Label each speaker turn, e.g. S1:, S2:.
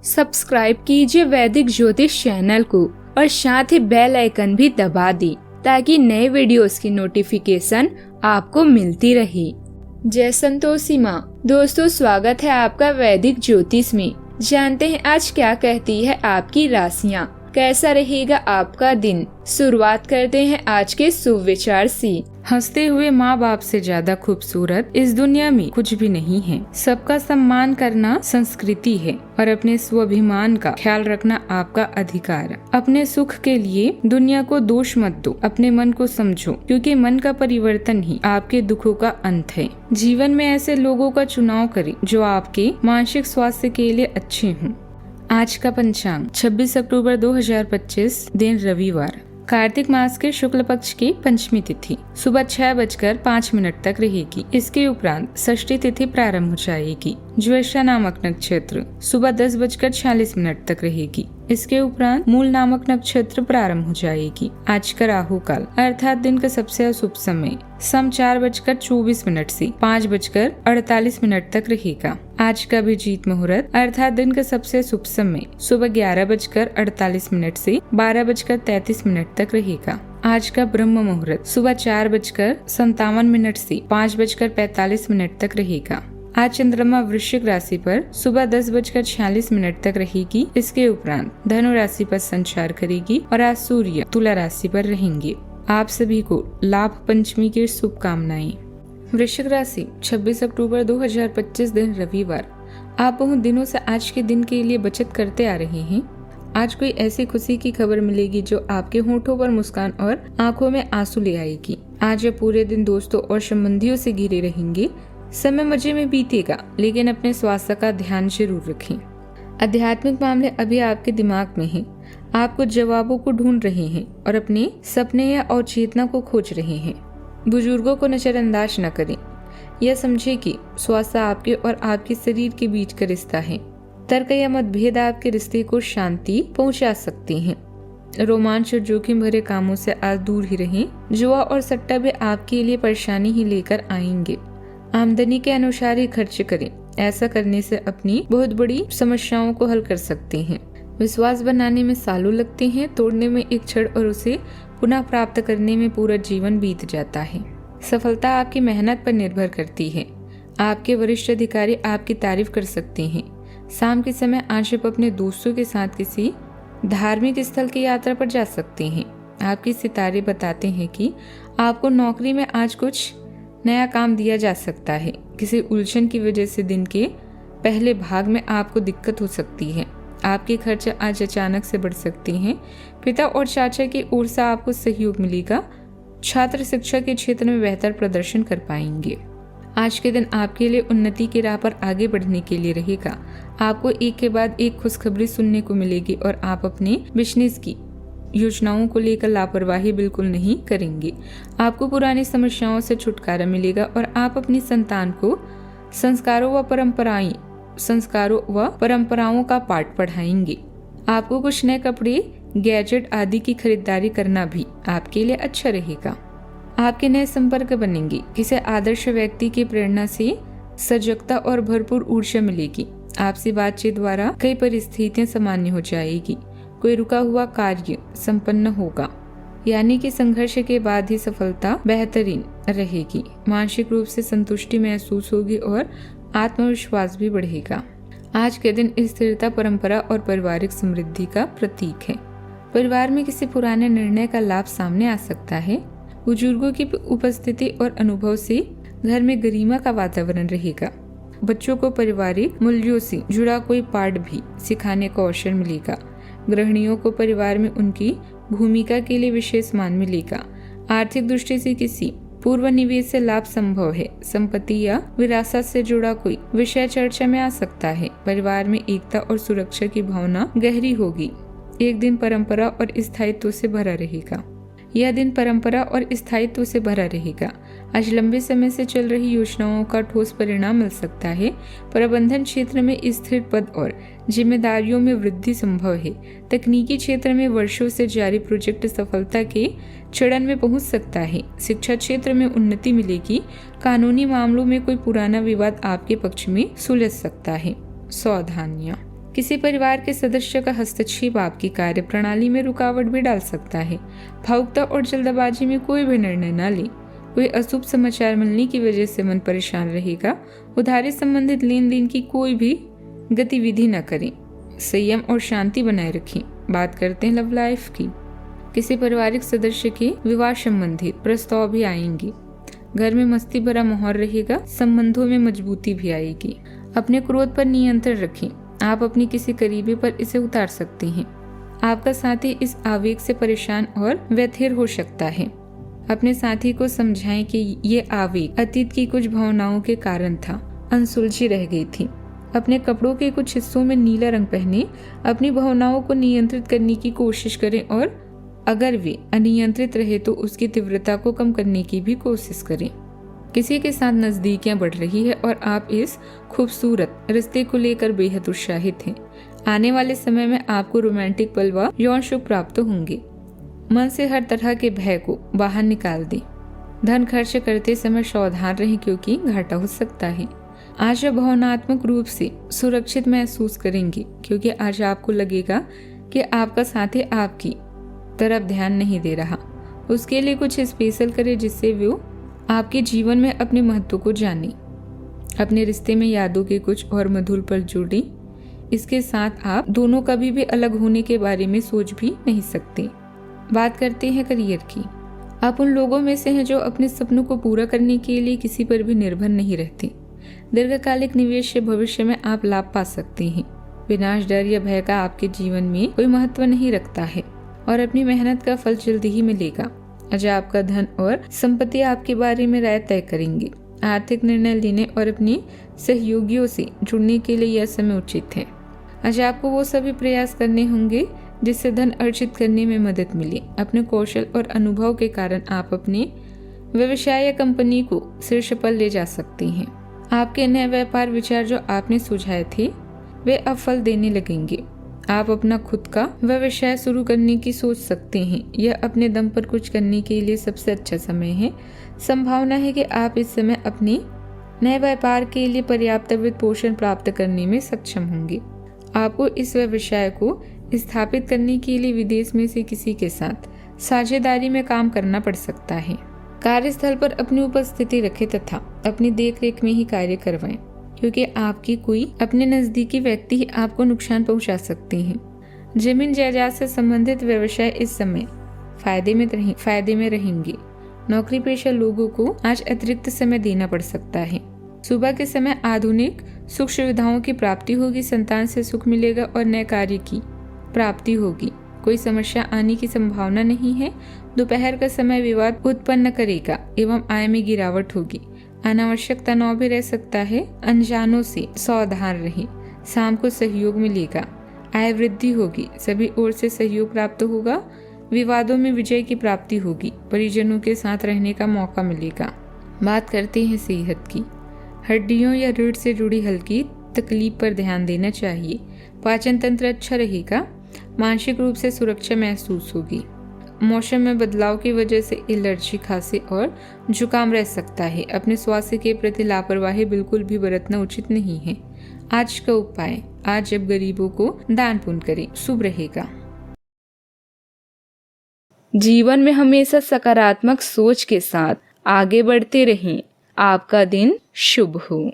S1: Subscribe कीजिए वैदिक ज्योतिष चैनल को और साथ ही बेल आइकन भी दबा दी ताकि नए वीडियोस की नोटिफिकेशन आपको मिलती रहे। जय संतोषी माँ। दोस्तों, स्वागत है आपका वैदिक ज्योतिष में। जानते हैं आज क्या कहती है आपकी राशियाँ, कैसा रहेगा आपका दिन। शुरुआत करते हैं आज के शुभ विचार से। हंसते हुए माँ बाप से ज्यादा खूबसूरत इस दुनिया में कुछ भी नहीं है। सबका सम्मान करना संस्कृति है और अपने स्वाभिमान का ख्याल रखना आपका अधिकार। अपने सुख के लिए दुनिया को दोष मत दो, अपने मन को समझो, क्योंकि मन का परिवर्तन ही आपके दुखों का अंत है। जीवन में ऐसे लोगों का चुनाव करें जो आपके मानसिक स्वास्थ्य के लिए अच्छे हों। आज का पंचांग 26 अक्टूबर 2025, दिन रविवार। कार्तिक मास के शुक्ल पक्ष की पंचमी तिथि सुबह 6:05 तक रहेगी। इसके उपरांत षष्ठी तिथि प्रारंभ हो जाएगी। ज्येष्ठा नामक नक्षत्र सुबह 10:46 तक रहेगी। इसके उपरांत मूल नामक नक्षत्र प्रारंभ हो जाएगी। आज का राहु काल अर्थात दिन का सबसे अशुभ समय सम 4:24 से 5:48 तक रहेगा। आज का अभिजीत मुहूर्त अर्थात दिन का सबसे शुभ समय सुबह 11:48 से 12:33 तक रहेगा। आज का ब्रह्म मुहूर्त सुबह 4:57 से 5:45 तक रहेगा। आज चंद्रमा वृश्चिक राशि पर सुबह 10:46 तक रहेगी। इसके उपरांत धनु राशि पर संचार करेगी और आज सूर्य तुला राशि पर रहेंगे। आप सभी को लाभ पंचमी की शुभकामनाएं। वृश्चिक राशि 26 अक्टूबर 2025, दिन रविवार। आप बहुत दिनों से आज के दिन के लिए बचत करते आ रहे हैं। आज कोई ऐसी खुशी की खबर मिलेगी जो आपके होठों पर मुस्कान और आंखों में आंसू ले आएगी। आज आप पूरे दिन दोस्तों और संबंधियों से घिरे रहेंगे। समय मजे में बीतेगा, लेकिन अपने स्वास्थ्य का ध्यान जरूर रखें। आध्यात्मिक मामले अभी आपके दिमाग में हैं। आप कुछ जवाबों को ढूंढ रहे हैं और अपने सपने या अवचेतना को खोज रहे हैं। बुजुर्गों को नजरअंदाज न करें। यह समझे कि स्वास्थ्य आपके और आपके शरीर के बीच का रिश्ता है। तर्क या मतभेद आपके रिश्ते को शांति पहुंचा सकते हैं। रोमांच और जोखिम भरे कामों से आज दूर ही रहें। जुआ और सट्टा भी आपके लिए परेशानी ही लेकर आएंगे। आमदनी के अनुसार ही खर्च करें। ऐसा करने से अपनी बहुत बड़ी समस्याओं को हल कर सकते हैं। विश्वास बनाने में सालों लगते हैं, तोड़ने में एक क्षण और उसे पुनः प्राप्त करने में पूरा जीवन बीत जाता है। सफलता आपकी मेहनत पर निर्भर करती है। आपके वरिष्ठ अधिकारी आपकी तारीफ कर सकते हैं। शाम के समय आज आप अपने दोस्तों के साथ किसी धार्मिक स्थल की यात्रा पर जा सकते हैं। आपके सितारे बताते हैं कि आपको नौकरी में आज कुछ नया काम दिया जा सकता है। किसी उलझन की वजह से दिन के पहले भाग में आपको दिक्कत हो सकती है। आपके खर्च आज अचानक से बढ़ सकते हैं। पिता और चाचा की ओर से आपको सहयोग मिलेगा। छात्र शिक्षा के क्षेत्र में बेहतर प्रदर्शन कर पाएंगे। आज के दिन आपके लिए उन्नति की राह पर आगे बढ़ने के लिए रहेगा। आपको एक के बाद एक खुशखबरी सुनने को मिलेगी और आप अपने बिजनेस की योजनाओं को लेकर लापरवाही बिल्कुल नहीं करेंगे। आपको पुरानी समस्याओं से छुटकारा मिलेगा और आप अपनी संतान को संस्कारों व परंपराओं का पाठ पढ़ाएंगे। आपको कुछ नए कपड़े, गैजेट आदि की खरीदारी करना भी आपके लिए अच्छा रहेगा। आपके नए संपर्क बनेंगे। किसी आदर्श व्यक्ति की प्रेरणा से सजगता और भरपूर ऊर्जा मिलेगी। आपसी बातचीत द्वारा कई परिस्थितियां सामान्य हो जाएगी। कोई रुका हुआ कार्य संपन्न होगा, यानी कि संघर्ष के बाद ही सफलता बेहतरीन रहेगी। मानसिक रूप से संतुष्टि महसूस होगी और आत्मविश्वास भी बढ़ेगा। आज के दिन स्थिरता, परंपरा और पारिवारिक समृद्धि का प्रतीक है। परिवार में किसी पुराने निर्णय का लाभ सामने आ सकता है। बुजुर्गों की उपस्थिति और अनुभव से घर में गरिमा का वातावरण रहेगा। बच्चों को पारिवारिक मूल्यों से जुड़ा कोई पाठ भी सिखाने का अवसर मिलेगा। गृहिणियों को परिवार में उनकी भूमिका के लिए विशेष मान मिलेगा। आर्थिक दृष्टि से किसी पूर्व निवेश से लाभ संभव है। संपत्ति या विरासत से जुड़ा कोई विषय चर्चा में आ सकता है। परिवार में एकता और सुरक्षा की भावना गहरी होगी। एक दिन परंपरा और स्थायित्व से भरा रहेगा। यह दिन परंपरा और स्थायित्व से भरा रहेगा। आज लंबे समय से चल रही योजनाओं का ठोस परिणाम मिल सकता है। प्रबंधन क्षेत्र में स्थिर पद और जिम्मेदारियों में वृद्धि संभव है। तकनीकी क्षेत्र में वर्षों से जारी प्रोजेक्ट सफलता के चरण में पहुंच सकता है। शिक्षा क्षेत्र में उन्नति मिलेगी। कानूनी मामलों में कोई पुराना विवाद आपके पक्ष में सुलझ सकता है। सावधानियां। किसी परिवार के सदस्य का हस्तक्षेप आपकी कार्य प्रणाली में रुकावट भी डाल सकता है। भावुकता और जल्दबाजी में कोई भी निर्णय न लें। कोई अशुभ समाचार मिलने की वजह से मन परेशान रहेगा। उधारी संबंधित लेन देन की कोई भी गतिविधि न करें। संयम और शांति बनाए रखें। बात करते हैं लव लाइफ की। किसी पारिवारिक सदस्य के विवाह संबंधित प्रस्ताव भी आएंगे। घर में मस्ती भरा माहौल रहेगा। संबंधों में मजबूती भी आएगी। अपने क्रोध पर नियंत्रण रखें। आप अपनी किसी करीबी पर इसे उतार सकते हैं। आपका साथी इस आवेग से परेशान और व्यथिर हो सकता है। अपने साथी को समझाएं कि ये आवेग अतीत की कुछ भावनाओं के कारण था, अनसुलझी रह गई थी। अपने कपड़ों के कुछ हिस्सों में नीला रंग पहने। अपनी भावनाओं को नियंत्रित करने की कोशिश करें और अगर वे अनियंत्रित रहे तो उसकी तीव्रता को कम करने की भी कोशिश करें। किसी के साथ नजदीकियां बढ़ रही है और आप इस खूबसूरत रिश्ते को लेकर बेहद उत्साहित हैं। आने वाले समय में आपको रोमांटिक पल व यौन सुख प्राप्त होंगे। मन से हर तरह के भय को बाहर निकाल दें। धन खर्च करते समय सावधान रहें क्योंकि घाटा हो सकता है। आज आप भावनात्मक रूप से सुरक्षित महसूस करेंगे क्योंकि आज आपको लगेगा कि आपका साथी आपकी तरफ ध्यान नहीं दे रहा। उसके लिए कुछ स्पेशल करें जिससे वो आपके जीवन में अपने महत्व को जाने। अपने रिश्ते में यादों के कुछ और मधुर पल जोड़ें। इसके साथ आप दोनों कभी भी अलग होने के बारे में सोच भी नहीं सकते। बात करते हैं करियर की। आप उन लोगों में से हैं जो अपने सपनों को पूरा करने के लिए किसी पर भी निर्भर नहीं रहते। दीर्घकालिक निवेश से भविष्य में आप लाभ पा सकते हैं। विनाश, डर या भय का आपके जीवन में कोई महत्व नहीं रखता है और अपनी मेहनत का फल जल्दी ही मिलेगा। आज आपका धन और संपत्ति आपके बारे में राय तय करेंगे। आर्थिक निर्णय लेने और अपने सहयोगियों से जुड़ने के लिए यह समय उचित है। आज आपको वो सभी प्रयास करने होंगे जिससे धन अर्जित करने में मदद मिले। अपने कौशल और अनुभव के कारण आप अपने व्यवसाय या कंपनी को शीर्ष पर ले जा सकते हैं। आपके नए व्यापार विचार जो आपने सुझाए थे वे अब फल देने लगेंगे। आप अपना खुद का व्यवसाय शुरू करने की सोच सकते हैं। यह अपने दम पर कुछ करने के लिए सबसे अच्छा समय है। संभावना है कि आप इस समय अपने नए व्यापार के लिए पर्याप्त वित्त पोषण प्राप्त करने में सक्षम होंगे। आपको इस व्यवसाय को स्थापित करने के लिए विदेश में से किसी के साथ साझेदारी में काम करना पड़ सकता है। कार्यस्थल पर अपनी उपस्थिति रखें तथा अपनी देखरेख में ही कार्य करवाएं क्योंकि आपकी कोई अपने नजदीकी व्यक्ति ही आपको नुकसान पहुंचा सकते हैं। जमीन जायदाद से संबंधित व्यवसाय इस समय फायदे में रहेंगे। नौकरी पेशा लोगों को आज अतिरिक्त समय देना पड़ सकता है। सुबह के समय आधुनिक सुख सुविधाओं की प्राप्ति होगी। संतान से सुख मिलेगा और नए कार्य की प्राप्ति होगी। कोई समस्या आने की संभावना नहीं है। दोपहर का समय विवाद उत्पन्न करेगा एवं आय में गिरावट होगी। अनावश्यक तनाव भी रह सकता है। अनजानों से सावधान रहें। शाम को सहयोग मिलेगा। आय वृद्धि होगी। सभी ओर से सहयोग प्राप्त होगा। विवादों में विजय की प्राप्ति होगी। परिजनों के साथ रहने का मौका मिलेगा। बात करते हैं सेहत की। हड्डियों या रीढ़ से जुड़ी हल्की तकलीफ पर ध्यान देना चाहिए। पाचन तंत्र अच्छा रहेगा। मानसिक रूप से सुरक्षा महसूस होगी। मौसम में बदलाव की वजह से एलर्जी, खांसी और जुकाम रह सकता है। अपने स्वास्थ्य के प्रति लापरवाही बिल्कुल भी बरतना उचित नहीं है। आज का उपाय, आज जब गरीबों को दान पुण्य करें, शुभ रहेगा। जीवन में हमेशा सकारात्मक सोच के साथ आगे बढ़ते रहें। आपका दिन शुभ हो।